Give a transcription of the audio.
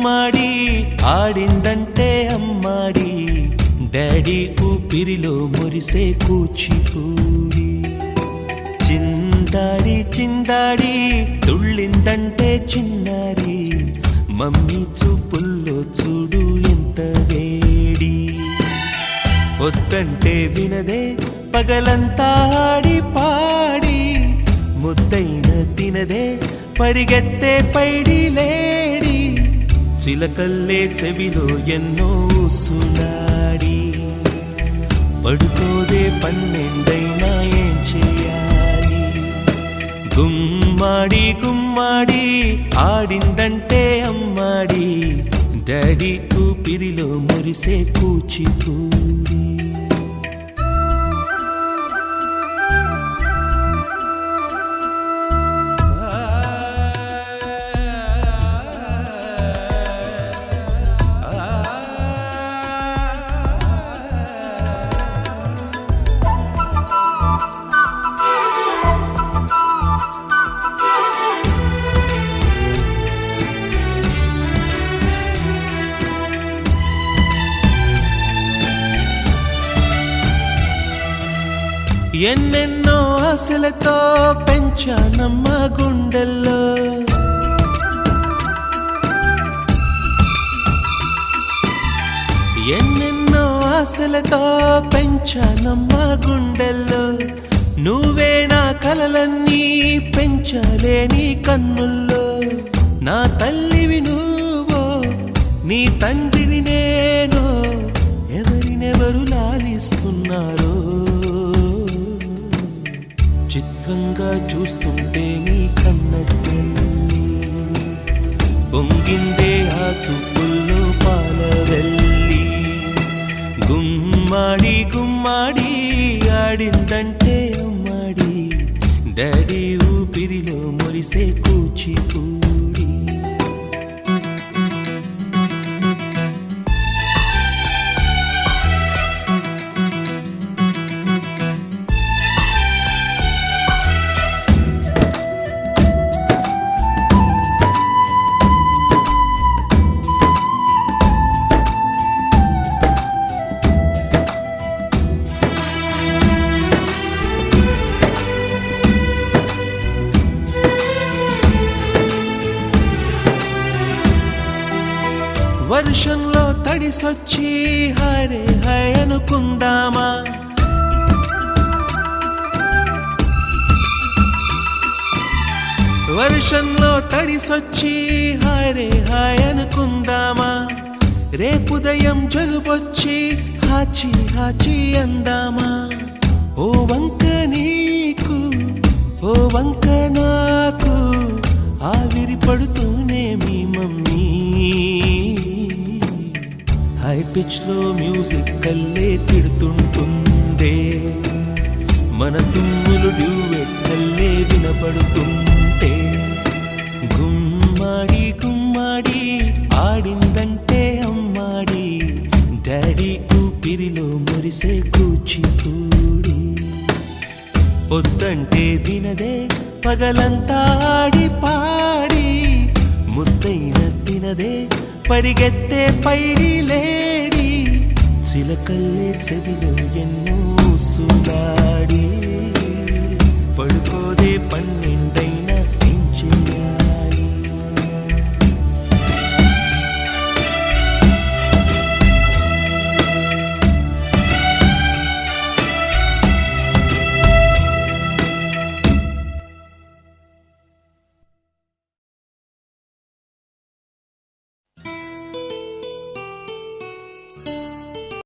గుమ్మాడి ఆడిందంటే అమ్మాడి డాడీ ఊపిరిలో మురిసే కూచిపూడి చిందాడి చిందాడి తుళ్ళిందంటే చిన్నారి మమ్మీ చూపుల్లో చూడు ఎంత వేడి వద్దంటే వినదే పగలంతా ఆడి పాడి ముద్దైన తినదే పరిగెత్తే పైడి లేడి చిలకల్లే చెవిలో ఎన్నో సులాడి పడుకోదే పన్నెండైనా ఏం చేయాలి గుమ్మాడి గుమ్మాడి ఆడిందంటే అమ్మాడి డాడీ ఊపిరిలో మురిసే కూచిపూడి ఎన్నెన్నో ఆశలతో పెంచానమ్మ గుండెల్లో ఎన్నెన్నో ఆశలతో పెంచానమ్మ గుండెల్లో నువ్వే నా కలలన్నీ పెంచాలే నీ కన్నుల్లో నా తల్లివి నువ్వో నీ తండ్రిని నేను ఎవరినెవరు లాలిస్తున్నారో చిత్రంగా చూస్తుంటే నీ కన్నట్టు పొంగిందే ఆ చూపుల్లో పాలవెల్లి గుమ్మాడి గుమ్మాడి ఆడిందంటే అమ్మాడి డాడీ ఊపిరిలో మురిసే కూచిపూడి వర్షంలో తడిసొచ్చి హరే హై అనుకుందామా వర్షంలో తడిసొచ్చి హరే హై అనుకుందామా రేపుదయం జలుబొచ్చి హాచి హాచి అందామా ఓ వంక నీకు ఓ వంక నాకు ఆవిరి పడుతూనే మీ మమ్మీ హై పిచ్ లో మ్యూజిక్ కల్లే తిడుతుంటుందే మన తుమ్ములు డ్యూయెట్ కల్లే వినపడుతుంటే గుమ్మాడి గుమ్మాడి ఆడిందంటే అమ్మాడి డాడీ ఊపిరిలో మురిసే కూచిపూడి వద్దంటే వినదే పగలంతా ఆడి పాడి ముద్దైన తినదే పరిగెత్తే పైడి లేడి చిలకల్లే చెవిలో ఎన్నో సులాడి పడుకోదే పన్ను